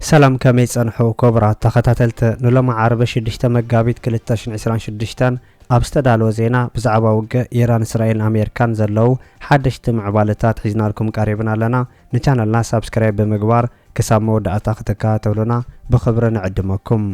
سلام كمي صنحو كبرى تخاتلت نلما عرب 6 مغابيت 2026 ኣብ ዝተዳለወ ዜና ብዛዕባ ውግእ ኢራን እስራኤል ኣሜሪካን ዘለው ሓደሽቲ ምዕባለታት ሒዝናልኩም ቀሪብና ኣለና ንቻናልና ሰብስክራይብ ብምግባር ክሳብ መወዳእታ ክትከታተሉና ብኽብሪ ንዕድመኩም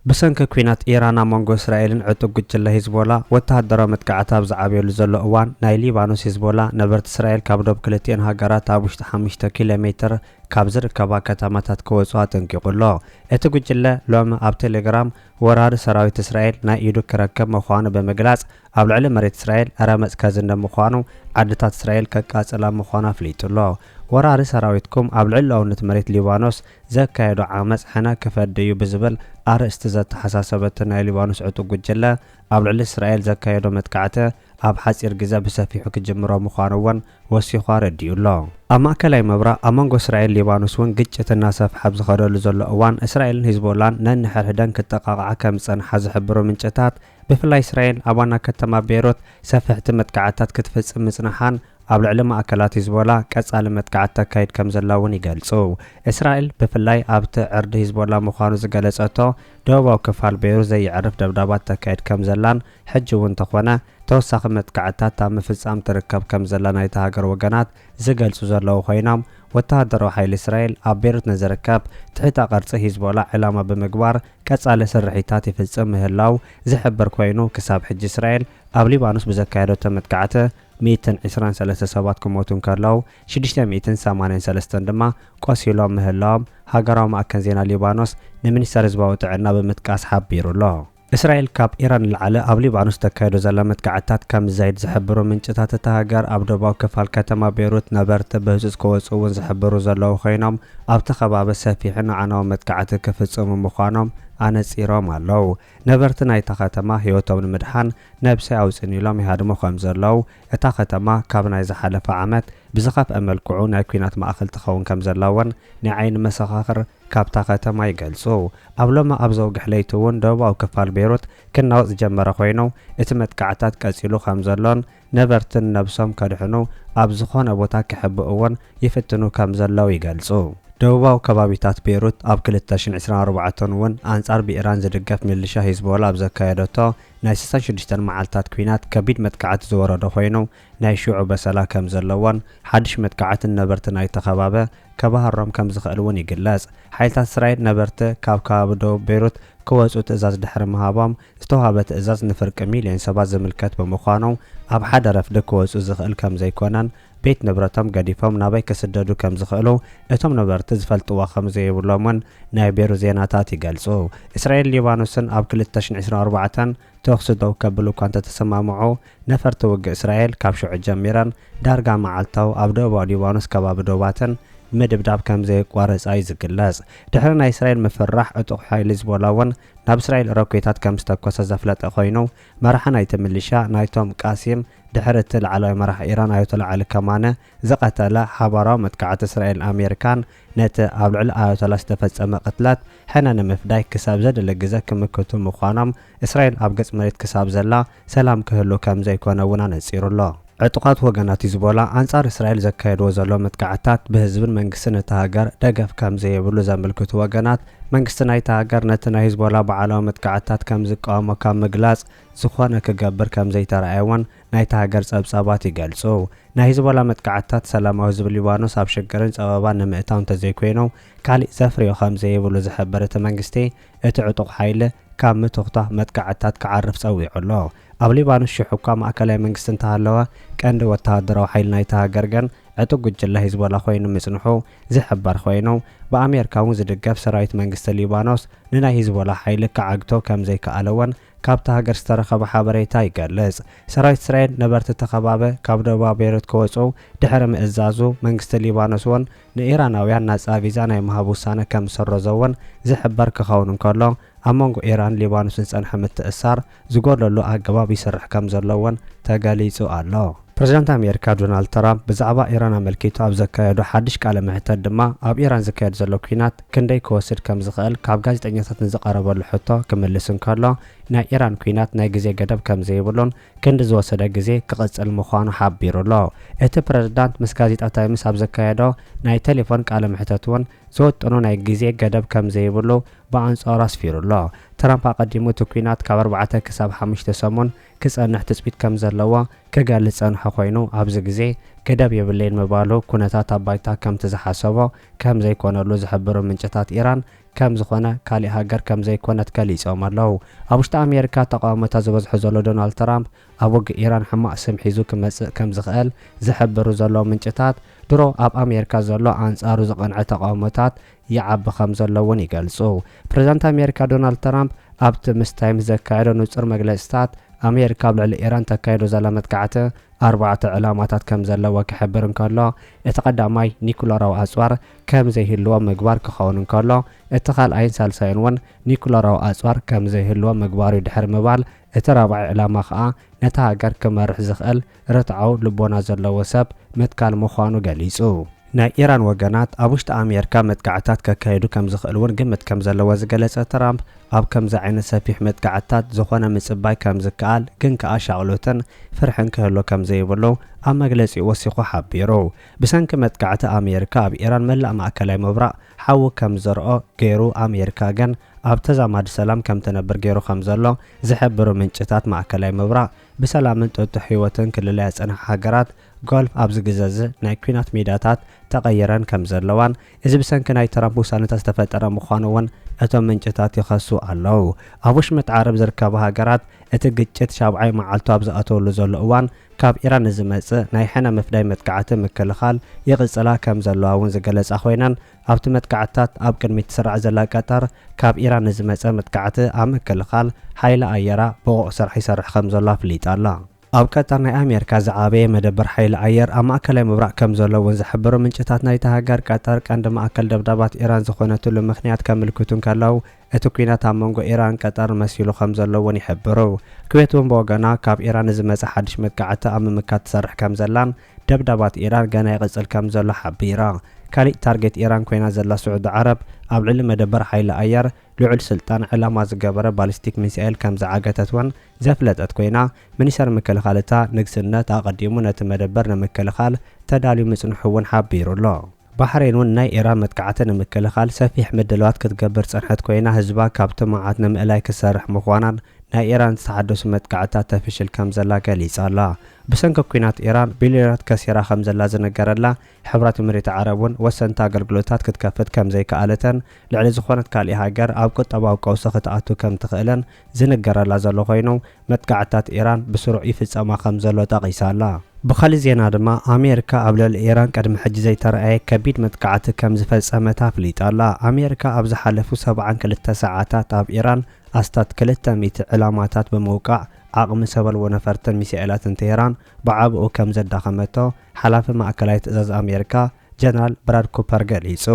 بسنك كوينات إيران مونغو إسرائيل عطو قجل هزبولا وتهدرا متقعتا بزعابيو لزلو اوان ناي ليبانوس هزبولا نبرت إسرائيل كابدوب كلتين هاقرات ابوشت 5 كيلومتر كابزر كبا كتاماتات كوزوات انكيقولو اتو قجل لوم اب تليجرام ورار سراويت إسرائيل نا ايدو كركب مخوانو بمقلاس اب العلم مريت إسرائيل ارامز كازن مخوانو عدتات إسرائيل كاكاسلا مخوانا فليتولو ورار سراويتكم اب العلونت مريت ليبانوس زكايدو عامس حنا كفديو بزبل استزاد حساسبتنا ليبانوس عطو قجلة اب العل إسرائيل زكايدو متقعته اب حصير غزا بسفيحو كجمرو مخانوان وسيخو رديولو اما كلاي مبرا امانغو إسرائيل ليبانوس ون غجتنا صفحه بزخدلو زلو اوان إسرائيل هزبولان ننحر هدان كتقاقع كم صنح زحبرو منچتات بفلاي إسرائيل ابانا كتما بيروت سفحت متقعتات كتفصم مصنحان ኣብ ልዕሊ ማእከላት ሂዝቦላ ቀጻሊ መጥቃዕቲ ካይድ ከም ዘላውን ይገልጹ እስራኤል በፍላይ ኣብቲ ዕርዲ ሂዝቦላ ምዃኑ ዝገለጸቶ ደቡባዊ ክፋል ቤይሩት ዘይዕርፍ ደብዳባት ተካይድ ከም ዘላን ሕጂ እውን ተኾነ ተወሳኺ መጥቃዕትታት ኣብ ምፍጻም ትርከብ ከም ዘላ ናይቲ ሃገር ወገናት ዝገልጹ ዘለዉ ኮይኖም ወተሃደራዊ ሓይሊ እስራኤል ኣብ ቤይሩት ንዝርከብ ትሕተ ቅርጺ ሂዝቦላ ዕላማ ብምግባር ቀጻሊ ስርሒታት ይፍጽም ምህላው ዝሕብር ኮይኑ ክሳብ ሕጂ እስራኤል ኣብ ሊባኖስ ብዘካየደቶ መጥቃዕቲ 123 ሰባት كموتون كارلاو 683 ድማ ቆሲሎም ምህላዎም ሃገራዊ ማዕከን ዜና ሊባኖስ ንሚኒስተር ህዝባዊ ጥዕና ብምጥቃስ ሓቢሩሎ እስራኤል ካብ ኢራን ልዓለ ኣብ ሊባኖስ ተካይዶ ዘላ መጥቃዕትታት ከም ዛይድ ዝሕብሩ ምንጭታት እቲ ሃገር ኣብ ደቡባዊ ክፋል ከተማ ቤይሩት ነበርቲ ብህፁፅ ክወፁ እውን ዝሕብሩ ዘለዉ ኮይኖም ኣብቲ ከባቢ ሰፊሕን ዓናዊ መጥቃዕቲ ክፍጽሙ ምዃኖም ኣነጺሮም ኣለዉ ነበርቲ ናይታ ከተማ ህይወቶም ንምድሓን ነብሰይ ኣውፅኒሎም ይሃድሙ ከም ዘለዉ እታ ከተማ ካብ ናይ ዝሓለፈ ዓመት ብዝኸፍአ መልክዑ ናይ ኩናት ማእኸል ትኸውን ከም ዘለወን ናይ ዓይኒ መሰኻኽር ካብታ ከተማ ይገልጹ ኣብ ሎማ ኣብ ዘውግሕ ለይቲ እውን ደቡባዊ ክፋል ቤይሩት ክናወፅ ዝጀመረ ኮይኑ እቲ መጥቃዕትታት ቀፂሉ ከም ዘሎን ነበርትን ነብሶም ከድሕኑ ኣብ ዝኾነ ቦታ ክሕብኡ እውን ይፍትኑ ከም ዘለው ይገልጹ ደቡባዊ ከባቢታት ቤይሩት ኣብ 2024 እውን አንጻር ብኢራን ዝድገፍ ሚሊሻ ሂዝቦላ ኣብ ዘካየደቶ ናይ 66 መዓልታት ኩናት ከቢድ መጥቃዕቲ ዝወረደ ኮይኑ ናይ ሽዑ በሰላ ከም ዘለዎን ሓድሽ መጥቃዕቲ ነበርቲ ናይ ተኸባበ ከባህሮም ከም ዝኽእል እውን ይግለጽ ሓይልታት እስራኤል ነበርቲ ካብ ከባቢ ደቡብ ቤይሩት ክወፁ ትእዛዝ ድሕሪ ምሃቦም ዝተዋሃበ ትእዛዝ ንፍርቂ ሚልዮን ሰባት ዝምልከት ብምዃኑ ኣብ ሓደ ረፍዲ ክወፁ ዝኽእል ከም ዘይኮነን ቤት ንብረቶም ገዲፎም ናበይ ክስደዱ ከም ዝኽእሉ እቶም ነበርቲ ዝፈልጥዎ ከም ዘይብሎምን ናይ ቤይሩት ዜናታት ይገልጹ እስራኤል ሊባኖስን ኣብ 2024 ተወክስ ደው ከብሉ እኳ እንተተሰማምዑ ነፈርቲ ውግእ እስራኤል ካብ ሽዑ ጀሚረን ዳርጋ መዓልታዊ ኣብ ደቡባዊ ሊባኖስ ከባቢ ዶባትን ምድብዳብ ከም ዘይቋረጻ ይዝግለጽ ድሕሪ ናይ እስራኤል ምፍራሕ ዕጡቕ ሓይሊ ሂዝቦላ እውን ናብ እስራኤል ሮኬታት ከም ዝተኮሰ ዘፍለጠ ኮይኑ መራሒ ናይቲ ሚሊሻ ናይቶም ቃሲም ድሕሪ እቲ ላዕለዋይ መራሒ ኢራን ኣያቶላ ዓሊ ከማነ ዝቐተለ ሓባራዊ መጥቃዕቲ እስራኤል ኣሜሪካን ነቲ ኣብ ልዕሊ ኣያቶላ ዝተፈጸመ ቅትለት ሕነ ንምፍዳይ ክሳብ ዘደለ ግዜ ክምክቱ ምዃኖም እስራኤል ኣብ ገጽ መሬት ክሳብ ዘላ ሰላም ክህሉ ከም ዘይኮነ እውን ኣነጺሩሎ ዕጡቃት ወገናት ሂዝቦላ አንጻር እስራኤል ዘካየድዎ ዘሎ መጥቃዕትታት ብህዝብን መንግስትን እቲ ሃገር ደገፍ ከም ዘይብሉ ዘመልክቱ ወገናት መንግስቲ ናይቲ ሃገር ነቲ ናይ ሂዝቦላ በዓላዊ መጥቃዕትታት ከም ዝቃወሞ ካብ ምግላጽ ዝኾነ ክገብር ከም ዘይተረኣየውን ናይቲ ሃገር ጸብጻባት ይገልጹ ናይ ሂዝቦላ መጥቃዕትታት ሰላማዊ ህዝቢ ሊባኖስ ኣብ ሽግርን ጸበባን ንምእታው እንተዘይኮይኑ ካሊእ ዘፍርዮ ከም ዘይብሉ ዝሕብር እቲ መንግስቲ እቲ ዕጡቕ ሓይሊ ካብ ምትኽታ መጥቃዕትታት ክዓርፍ ጸዊዑሎ ኣብ ሊባኖስ ሽዑ እኳ ማእከላይ መንግስቲ እንተሃለወ ቀንዲ ወተሃደራዊ ሓይሊ ናይቲ ሃገር ግን ዕጡቕ ጉጅለ ሂዝቦላ ኮይኑ ምጽንሑ ዝሕበር ኮይኑ ብኣሜሪካ እውን ዝድገፍ ሰራዊት መንግስቲ ሊባኖስ ንናይ ሂዝቦላ ሓይሊ ክዓግቶ ከም ዘይከኣለወን ካብቲ ሃገር ዝተረኸበ ሓበሬታ ይገልጽ ሰራዊት እስራኤል ነበርቲ ተኸባበ ካብ ደቡባዊ ቤይሩት ክወፁ ድሕሪ ምእዛዙ መንግስቲ ሊባኖስ እውን ንኢራናውያን ናጻ ቪዛ ናይ ምሃብ ውሳነ ከም ዝሰረዞውን ዝሕበር ክኸውን እንከሎ ኣብ መንጎ ኢራን ሊባኖስን ጸንሐ ምትእሳር ዝጎድለሉ ኣገባብ ይስራሕ ከም ዘለውን ተገሊጹ ኣሎ ፕሬዝዳንት ኣሜሪካ ዶናልድ ትራምፕ ብዛዕባ ኢራን ኣመልኪቱ ኣብ ዘካየዱ ሓድሽ ቃለ መሕተት ድማ ኣብ ኢራን ዝካየድ ዘሎ ኩናት ክንደይ ክወስድ ከም ዝኽእል ካብ ጋዜጠኛታት ንዝቐረበሉ ሕቶ ክምልስ እንከሎ ናይ ኢራን ኩናት ናይ ግዜ ገደብ ከም ዘይብሉን ክንዲ ዝወሰደ ግዜ ክቕጽል ምዃኑ ሓቢሩሎ እቲ ፕረዚዳንት ምስ ጋዜጣ ታይምስ ኣብ ዘካየዶ ናይ ቴሌፎን ቃለ ምሕተት እውን ዝወጥኑ ናይ ግዜ ገደብ ከም ዘይብሉ ብኣንጻሩ ኣስፊሩሎ ትራምፕ ኣቀዲሙ እቲ ኩናት ካብ 4 ክሳብ 5 ሰሙን ክጸንሕ ትጽቢት ከም ዘለዎ ክገልጽ ጸንሐ ኮይኑ ኣብዚ ግዜ ገደብ የብለይን ምባሉ ኩነታት ኣብ ባይታ ከምቲ ዝሓሰቦ ከም ዘይኮነሉ ዝሕብሩ ምንጭታት ኢራን ከም ዝኾነ ካልእ ሃገር ከም ዘይኮነት ገሊጾም ኣለዉ ኣብ ውሽጢ ኣሜሪካ ተቃውሞታት ዝበዝሑ ዘሎ ዶናልድ ትራምፕ ኣብ ወጊ ኢራን ሕማቕ ስም ሒዙ ክመጽእ ከም ዝኽእል ዝሕብሩ ዘሎ ምንጭታት ድሮ ኣብ ኣሜሪካ ዘሎ ኣንጻሩ ዝቐንዐ ተቃውሞታት ይዓቢ ከም ዘለውን ይገልጹ ፕረዚዳንት ኣሜሪካ ዶናልድ ትራምፕ ኣብቲ ምስ ታይምስ ዘካየዶ ንጹር መግለጽታት ኣሜሪካ ኣብ ልዕሊ ኢራን ተካይዶ ዘላ መጥቃዕቲ 4 ዕላማታት ከም ዘለዎ ክሕብር እንከሎ እቲ ቀዳማይ ኒኩለራዊ ኣጽዋር ከም ዘይህልዎ ምግባር ክኸውን እንከሎ እቲ ካልኣይን ሳልሳይን እውን ኒኩለራዊ ኣጽዋር ከም ዘይህልዎ ምግባሩ ድሕር ምባል እቲ ራብዓይ ዕላማ ከዓ ነታ ሃገር ክመርሕ ዝኽእል ርትዓው ልቦና ዘለዎ ሰብ ምትካል ምዃኑ ገሊጹ ናይ ኢራን ወገናት ኣብ ውሽጢ ኣሜሪካ መጥቃዕታት ከካይዱ ከም ዝኽእል እውን ግምት ከም ዘለዎ ዝገለጸ ትራምፕ ኣብ ከምዚ ዓይነት ሰፊሕ መጥቃዕታት ዝኾነ ምጽባይ ከም ዝከኣል ግን ከዓ ሻቕሎትን ፍርሕን ክህሉ ከም ዘይብሉ ኣብ መግለጺ ወሲኹ ሓቢሩ ብሰንኪ መጥቃዕቲ ኣሜሪካ ኣብ ኢራን መላእ ማእከላይ ምብራቕ ሓዊ ከም ዘርኦ ገይሩ ኣሜሪካ ግን ኣብ ተዛማዲ ሰላም ከም ትነብር ገይሩ ከም ዘሎ ዝሕብሩ ምንጭታት ማእከላይ ምብራቕ ብሰላምን ጥጡሕ ህይወትን ክልላይ ዝጸንሐ ሃገራት ጎልፍ ኣብ ዝግዘዝ ናይ ኩናት ሜዳታት ተቐይረን ከም ዘለዋን እዚ ብሰንኪ ናይ ትራምፕ ውሳነታት ዝተፈጠረ ምዃኑ እውን እቶም ምንጭታት ይኸሱ ኣለዉ ኣብ ውሽመት ዓረብ ዝርከቡ ሃገራት እቲ ግጭት ሻብዓይ መዓልቱ ኣብ ዝኣተወሉ ዘሎ እዋን ካብ ኢራን ዝመጽእ ናይ ሕነ ምፍዳይ መጥቃዕቲ ምክልኻል ይቕጽላ ከም ዘለዋ እውን ዝገለጻ ኮይነን ኣብቲ መጥቃዕትታት ኣብ ቅድሚት ትስራዕ ዘላ ቀጠር ካብ ኢራን ዝመጽእ መጥቃዕቲ ኣብ ምክልኻል ሓይሊ ኣየራ ብቑዕ ስራሕ ይሰርሕ ከም ዘሎ ኣፍሊጣ ኣላ ኣብ ቀጠር ናይ ኣሜሪካ ዝዓበየ መደበር ሓይሊ ኣየር ኣብ ማእከላይ ምብራቕ ከም ዘሎ እውን ዝሕብሩ ምንጭታት ናይቲ ሃገር ቀጠር ቀንዲ ማእከል ደብዳባት ኢራን ዝኾነትሉ ምኽንያት ከምልክቱን ከለዉ እቲ ኩናት ኣብ መንጎ ኢራን ቀጠር መሲሉ ከም ዘሎ እውን ይሕብሩ ኩዌት እውን ብወገና ካብ ኢራን ዝመጽእ ሓድሽ መጥቃዕቲ ኣብ ምምካት ትሰርሕ ከም ዘላን ደብዳባት ኢራን ገና ይቕጽል ከም ዘሎ ሓቢራ ካልእ ታርጌት ኢራን ኮይና ዘላ ስዑድ ዓረብ ኣብ ልዕሊ መደበር ሓይሊ ኣየር ልዑል ስልጣን ዕላማ ዝገበረ ባሊስቲክ ሚሳኤል ከም ዝዓገተት እውን ዘፍለጠት ኮይና ሚኒስተር ምክልኻልታ ንግስነት ኣቐዲሙ ነቲ መደበር ንምክልኻል ተዳልዩ ምጽንሑ እውን ሓቢሩሎ ባህሬን እውን ናይ ኢራን መጥቃዕቲ ንምክልኻል ሰፊሕ ምድለዋት ክትገብር ጸንሐት ኮይና ህዝባ ካብቲ መዓት ንምእላይ ክሰርሕ ምዃናን ናይ ኢራን ዝተሓደሱ መጥቃዕትታት ተፍሽል ከም ዘላ ገሊጻ ኣላ ብሰንኪ ኩናት ኢራን ቢልዮናት ከሲራ ከም ዘላ ዝነገረላ ሕብራት ኤሚሬት ዓረብ እውን ወሰንቲ ኣገልግሎታት ክትከፍት ከም ዘይከኣለተን ልዕሊ ዝኾነት ካልእ ሃገር ኣብ ቁጠባዊ ቀውሲ ክትኣቱ ከም ትኽእልን ዝንገረላ ዘሎ ኮይኑ መጥቃዕትታት ኢራን ብስሩዕ ይፍጸማ ከም ዘሎ ጠቒሳ ኣላ ብኻልእ ዜና ድማ ኣሜሪካ ኣብ ልዕሊ ኢራን ቅድሚ ሕጂ ዘይተረኣየ ከቢድ መጥቃዕቲ ከም ዝፈጸመት ኣፍሊጣ ኣላ ኣሜሪካ ኣብ ዝሓለፉ 72 ሰዓታት ኣብ ኢራን ኣስታት 200 ዕላማታት ብምውቃዕ ዓቕሚ ሰበልዎ ነፈርትን ሚሳኤላትን ቴህራን ብዓብኡ ከም ዘዳኸመቶ ሓላፊ ማእከላይ ትእዛዝ ኣሜሪካ ጀነራል ብራድ ኩፐር ገሊጹ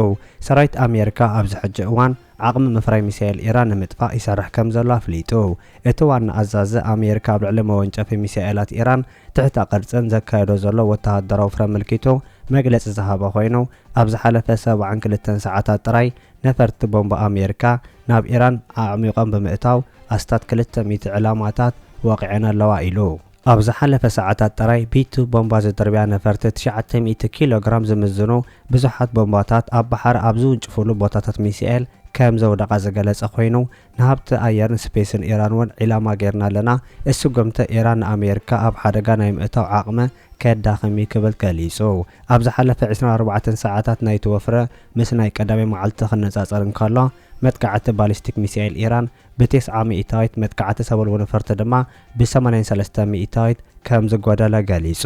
ሰራዊት ኣሜሪካ ኣብዚ ሕጂ እዋን ዓቕሚ ምፍራይ ሚሳኤል ኢራን ንምጥፋእ ይሰርሕ ከም ዘሎ ኣፍሊጡ እቲ ዋና ኣዛዚ ኣሜሪካ ኣብ ልዕሊ መወንጨፊ ሚሳኤላት ኢራን ትሕቲ ቅርጽን ዘካየዶ ዘሎ ወተሃደራዊ ፍረ ምልኪቱ መግለጺ ዝሃበ ኮይኑ ኣብ ዝሓለፈ 72 ሰዓታት ጥራይ ነፈርቲ ቦምባ ኣሜሪካ ናብ ኢራን ኣዕሚቖም ብምእታው ኣስታት 200 ዕላማታት ወቂዐን ኣለዋ ኢሉ ኣብ ዝሓለፈ ሰዓታት ጥራይ ቢቱ ቦምባ ዝድርብያ ነፈርቲ 900 ኪሎ ግራም ዝምዝኑ ብዙሓት ቦምባታት ኣብ ባሕሪ ኣብ ዝውንጭፍሉ ቦታታት ሚሳኤል ከም ዘውደቓ ዝገለጸ ኮይኑ ንሃብቲ ኣየርን ስፔስን ኢራን እውን ዒላማ ጌርና ኣለና እሱ ጎምተ ኢራን ንኣሜሪካ ኣብ ሓደጋ ናይ ምእታው ዓቕሚ ከዳኸሚ ክብል ገሊጹ ኣብ ዝሓለፈ 24 ሰዓታት ናይቲ ወፍረ ምስ ናይ ቀዳማይ መዓልቲ ክነጻጸር እንከሎ መጥቃዕቲ ባሊስቲክ ሚሳኤል ኢራን ብ9 ሚእታዊት መጥቃዕቲ ሰበልዎ ነፈርቲ ድማ ብ83 ሚእታዊት ከም ዝጎደለ ገሊጹ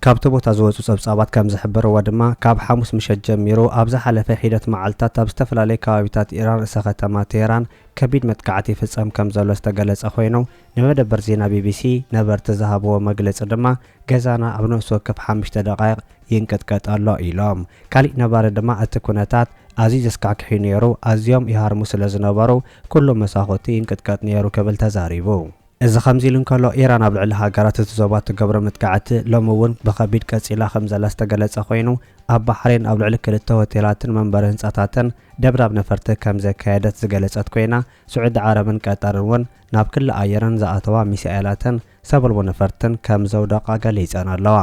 ካብቲ ቦታ ዝወጹ ጸብጻባት ከም ዝሕብርዎ ድማ ካብ ሐሙስ ምሸት ጀሚሩ ኣብ ዝሓለፈ ሂደት መዓልትታት ኣብ ዝተፈላለዩ ከባቢታት ኢራን ርእሰ ከተማ ቴህራን ከቢድ መጥቃዕቲ ይፍጸም ከም ዘሎ ዝተገለጸ ኮይኑ ንመደበር ዜና ቢቢሲ ነበርቲ ዝሃብዎ መግለጺ ድማ ገዛና ኣብ ነፍሲ ወከፍ 5 ደቓይቕ ይንቅጥቀጥ ኣሎ ኢሎም ካልእ ነባሪ ድማ እቲ ኩነታት ኣዝዩ ዘስካክሒ ነይሩ ኣዝዮም ይሃርሙ ስለ ዝነበሩ ኩሉ መሳኹቲ ይንቅጥቀጥ ነይሩ ክብል ተዛሪቡ እዚ ከምዚ ኢሉ እንከሎ ኢራን ኣብ ልዕሊ ሃገራት እትዞባት ትገብሮ መጥቃዕቲ ሎሚ እውን ብከቢድ ቀፂላ ከም ዘላ ዝተገለጸ ኮይኑ ኣብ ባሕሬን ኣብ ልዕሊ ክልተ ሆቴላትን መንበሪ ህንጻታትን ደብዳብ ነፈርቲ ከም ዘካየደት ዝገለጸት ኮይና ስዑድ ዓረብን ቀጠርን እውን ናብ ክልል ኣየርን ዝኣተዋ ሚሳኤላትን ሰበልቦ ነፈርትን ከም ዘውደቃ ገሊፀን ኣለዋ።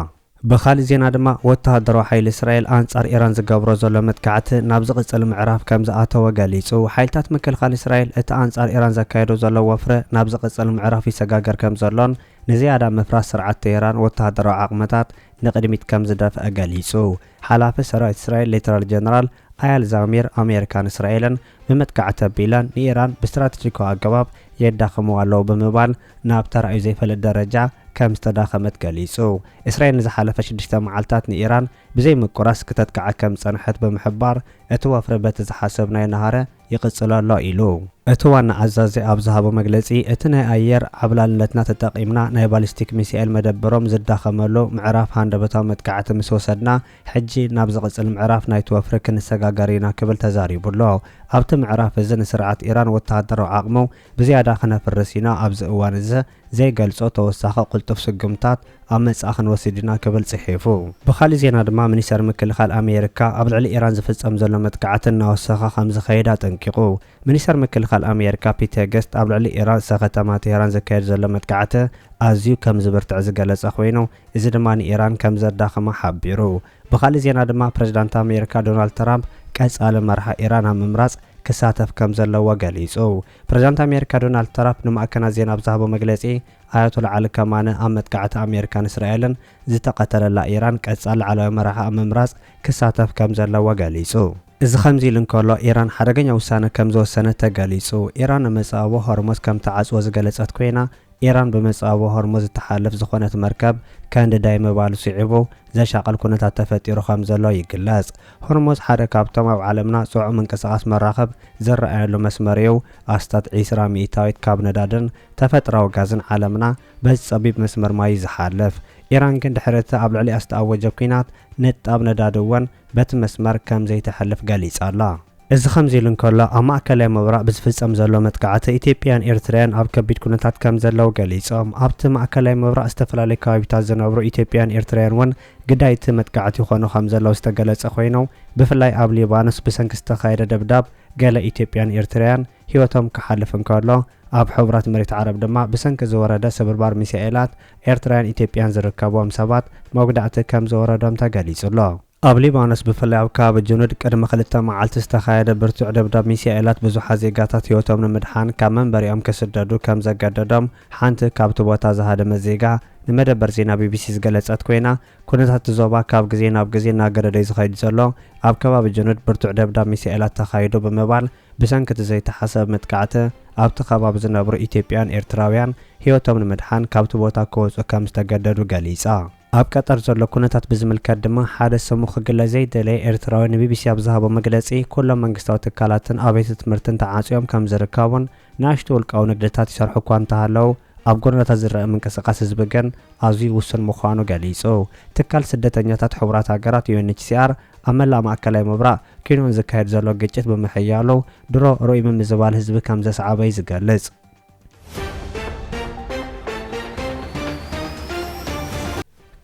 بخالي زينا دما وتهدروا حيل إسرائيل أنصار إيران زجبروا زلمة متكعت نابز قصة المعراف كم زعته وجاليس وحيلتات مكل خالي إسرائيل أنصار إيران زكايروا زلوا وفرة نابز قصة المعراف يسجاجر كم زلون نزيادة مفرس سرعة إيران وتهدروا عقمتات نقدمت كم زدف أجاليسو حلاف سراء إسرائيل ليترال جنرال آيال زامير أمريكان إسرائيل بمتكعت بيلان إيران باستراتيجيكو أجواب يدخموا على بمبال نابتر أيزيف للدرجة كم استداخمت جاليسو إسرائيل نزحلف شدشتا معلتات إيران بزي مكوراس كتتكع كم صنحت بمحبار اتوافر بتزحاسبنا نهاره يقصلا لا إلو اتوانا عزازي أبزهابو مجلسي اتنا أير عبلالنتنا تتقيمنا ناي باليستيك ميسيال مدبروم زداخملو معراف هاندبتا متكعت مسوسدنا حجي نابزغص المعراف ناي توافر كنساقاقارينا كبل تزاريبو اللو أبت معراف الزن سرعة إيران وتهدرو عقمو بزيادة خنا فرسينا أبز اوان زي قلصو توساخة قلتو سقمتات أمس أخن وسيدنا قبل صحيفو بخالي زينا دما منيسر مكلخال أمريكا قبل على إيران زفز أمزلو متكعتنا وساخة خمز خيدات انكيقو منيسر مكلخال أمريكا بيتاغست قبل على إيران ساخة تمات إيران زكاير زلو متكعته أزيو كم زبرت عزقالس أخوينو إذا دماني إيران كم زر داخما حبيرو بخالي زينا دما بريزيدنت أمريكا دونالد ترامب كاس عالم مرحى إيران ممراس كساتف كم زلوا وقاليسو بريزيدنت أمريكا دونالد ترامب نما كان زينا بزهبو مجلسي آيات العالم كمان أمت قعت أمريكان إسرائيل زت قتل لا إيران كأسأل على مرحى ممراس كساتف كم زلوا وقاليسو إذا خمزي لنكولا إيران حرقنا وسانة كم زو سنة تقاليسو إيران مساوو هرمز كم تعز وزقالسات كوينا إيران بمساوو هرمز تحالف زخونة مركب كان دايما بالو صعبو زي شاقل كونتا تفتيرو خمزة يقلاز هرمز حركة بتمام عالمنا سوع من كساس مراقب زرع له مسمريو أستاذ عيسرا ميتايت كاب ندادن تفترو غازن عالمنا بس صبيب مسمر ما يزحالف إيران كنت حرتها قبل علي أستأوى جبكينات نت أبنا دادوان بات مسمر كم زي تحلف قاليس الله إذا خمزي لنكولا أما كلام مبرأ بزفز أمزلو متقعته إثيوبيان إيرتريان أب كبيد كونتات كم زلو قاليس أبت مع كلام مبرأ استفلالي كابيتات زنابرو إثيوبيان إيرتريان ون قدايت متقعتي خونو خمزلو استقالت أخوينو بفلاي أب ليبانس بسنك استخاير دبداب قال إثيوبيان إيرتريان هيوتهم كحلفن كارلو أب حبرات مريت عرب دما بسنك زورده سبربار ميسائلات إيرتريان إثيوبيان زركبوهم سبات موقدعته كم زوردهم تقاليس الله أب ليبانس بفلاي أب كاب الجنود قدم خلتا معالت استخاير برتوع دبداب ميسائلات بزوحة زيقاتات هيوتهم نمدحان كامن بريام كسددو كم زقددهم حانت كابتبوتا زهاد مزيقا نمدبر زينا بي بي سي زقلصات كوينا كونتات زوبا كاب غزينا اب غزينا غرداي زخايد زلو اب كباب الجنود برتوع دبداب ميسائلات تخايدو بمبال بسنكت زي تحسب متقعته اب تخباب زنبرو إثيوبيان إيرتراويان هيوتهم نمدحان كابتبوتا كوز وكم استقددو غاليصا أب قطر زلو كونتات بزملكات دما حادث سموخ قلا زي دلي إيرتراويان بي بي سي أبزهابو مقلسي كل منقستاو تكالاتن أبيت تمرتن تعاصيهم كم زركاون ناشتو القاو نقدتات يسرحو كوانتهالو أب قرنة زرق من كسقاس زبقن أزوي وصل مخوانو قاليسو تكال سدتنياتات حورات هاقرات UNHCR أملا ما أكلاي مبرا كينون زكاير زلو قجت بمحيالو درو روي من مزوال هزب كم زسعابي زقالز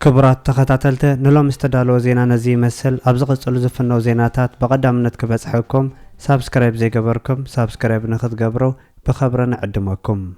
كبرات تخطاتلته نلوم استدالو زينا نزي مسل أبزغ تسألو زفنو زيناتات بقدامنت كبس حكم سابسكرايب زي قبركم سابسكرايب نخد قبرو بخبرنا عدمكم